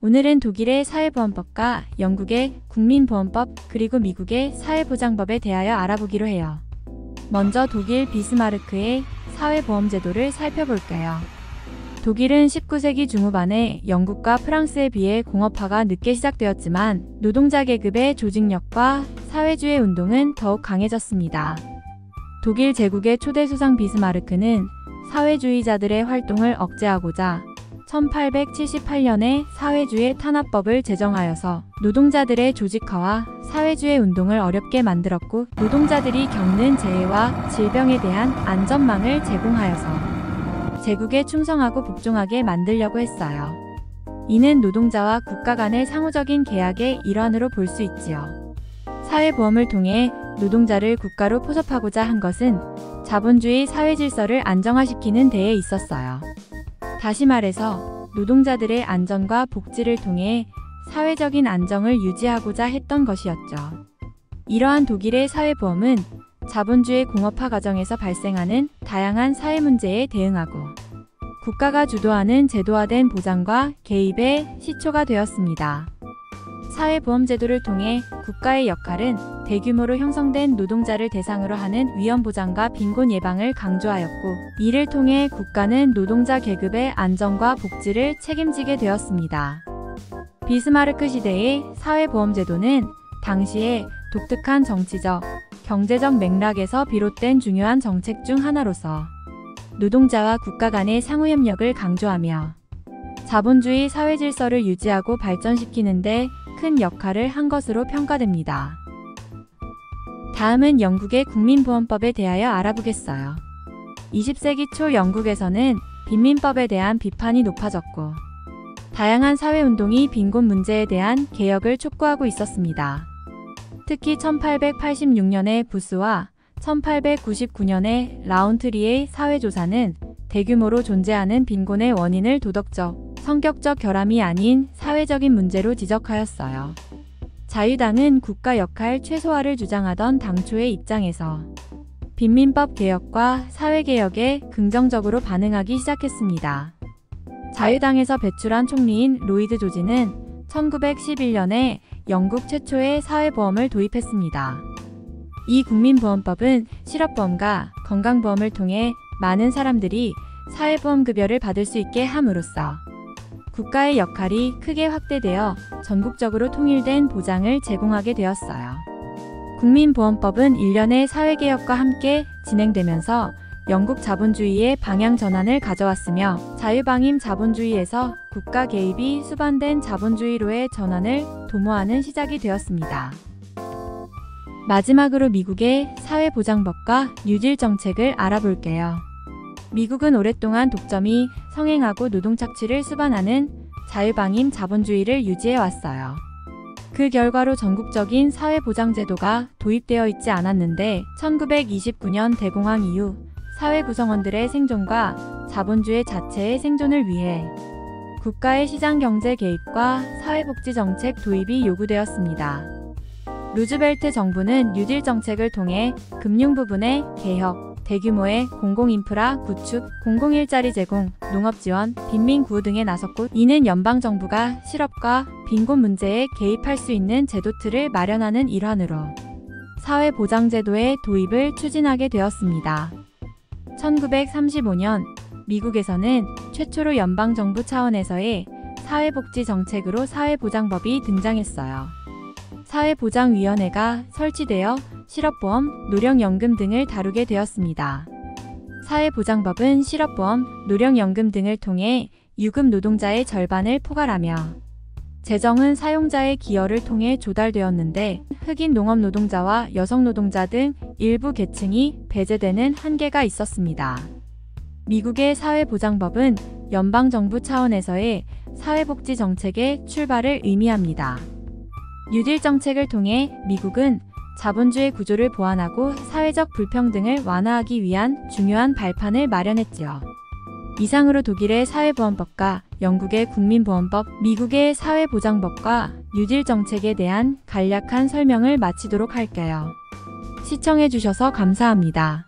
오늘은 독일의 사회보험법과 영국의 국민보험법 그리고 미국의 사회보장법에 대하여 알아보기로 해요. 먼저 독일 비스마르크의 사회보험제도를 살펴볼게요. 독일은 19세기 중후반에 영국과 프랑스에 비해 공업화가 늦게 시작되었지만 노동자 계급의 조직력과 사회주의 운동은 더욱 강해졌습니다. 독일 제국의 초대 수상 비스마르크는 사회주의자들의 활동을 억제하고자 1878년에 사회주의 탄압법을 제정하여서 노동자들의 조직화와 사회주의 운동을 어렵게 만들었고 노동자들이 겪는 재해와 질병에 대한 안전망을 제공하여서 제국에 충성하고 복종하게 만들려고 했어요. 이는 노동자와 국가 간의 상호적인 계약의 일환으로 볼 수 있지요. 사회보험을 통해 노동자를 국가로 포섭하고자 한 것은 자본주의 사회질서를 안정화시키는 데에 있었어요. 다시 말해서 노동자들의 안전과 복지를 통해 사회적인 안정을 유지하고자 했던 것이었죠. 이러한 독일의 사회보험은 자본주의 공업화 과정에서 발생하는 다양한 사회 문제에 대응하고 국가가 주도하는 제도화된 보장과 개입의 시초가 되었습니다. 사회보험제도를 통해 국가의 역할은 대규모로 형성된 노동자를 대상으로 하는 위험 보장과 빈곤 예방을 강조하였고 이를 통해 국가는 노동자 계급의 안전과 복지를 책임지게 되었습니다. 비스마르크 시대의 사회보험제도는 당시에 독특한 정치적, 경제적 맥락에서 비롯된 중요한 정책 중 하나로서 노동자와 국가 간의 상호협력을 강조하며 자본주의 사회질서를 유지하고 발전시키는 데 큰 역할을 한 것으로 평가됩니다. 다음은 영국의 국민보험법에 대하여 알아보겠어요. 20세기 초 영국에서는 빈민법에 대한 비판이 높아졌고 다양한 사회운동이 빈곤 문제에 대한 개혁을 촉구하고 있었습니다. 특히 1886년의 부스와 1899년의 라운트리의 사회조사는 대규모로 존재하는 빈곤의 원인을 도덕적, 성격적 결함이 아닌 사회적인 문제로 지적하였어요. 자유당은 국가 역할 최소화를 주장하던 당초의 입장에서 빈민법 개혁과 사회개혁에 긍정적으로 반응하기 시작했습니다. 자유당에서 배출한 총리인 로이드 조지는 1911년에 영국 최초의 사회보험을 도입했습니다. 이 국민보험법은 실업보험과 건강보험을 통해 많은 사람들이 사회보험급여를 받을 수 있게 함으로써 국가의 역할이 크게 확대되어 전국적으로 통일된 보장을 제공하게 되었어요. 국민보험법은 일련의 사회개혁과 함께 진행되면서 영국 자본주의의 방향 전환을 가져왔으며 자유방임 자본주의에서 국가 개입이 수반된 자본주의로의 전환을 도모하는 시작이 되었습니다. 마지막으로 미국의 사회보장법과 뉴딜 정책을 알아볼게요. 미국은 오랫동안 독점이 성행하고 노동착취를 수반하는 자유방임 자본주의를 유지해왔어요. 그 결과로 전국적인 사회보장제도가 도입되어 있지 않았는데 1929년 대공황 이후 사회 구성원들의 생존과 자본주의 자체의 생존을 위해 국가의 시장경제 개입과 사회복지정책 도입이 요구되었습니다. 루즈벨트 정부는 뉴딜 정책을 통해 금융 부분의 개혁, 대규모의 공공인프라 구축, 공공일자리 제공, 농업지원, 빈민구호 등에 나섰고 이는 연방정부가 실업과 빈곤 문제에 개입할 수 있는 제도 틀을 마련하는 일환으로 사회보장제도의 도입을 추진하게 되었습니다. 1935년 미국에서는 최초로 연방정부 차원에서의 사회복지정책으로 사회보장법이 등장했어요. 사회보장위원회가 설치되어 실업보험, 노령연금 등을 다루게 되었습니다. 사회보장법은 실업보험, 노령연금 등을 통해 유급 노동자의 절반을 포괄하며 재정은 사용자의 기여를 통해 조달되었는데 흑인 농업노동자와 여성노동자 등 일부 계층이 배제되는 한계가 있었습니다. 미국의 사회보장법은 연방정부 차원에서의 사회복지 정책의 출발을 의미합니다. 뉴딜 정책을 통해 미국은 자본주의 구조를 보완하고 사회적 불평등을 완화하기 위한 중요한 발판을 마련했지요. 이상으로 독일의 사회보험법과 영국의 국민보험법, 미국의 사회보장법과 뉴딜 정책에 대한 간략한 설명을 마치도록 할게요. 시청해주셔서 감사합니다.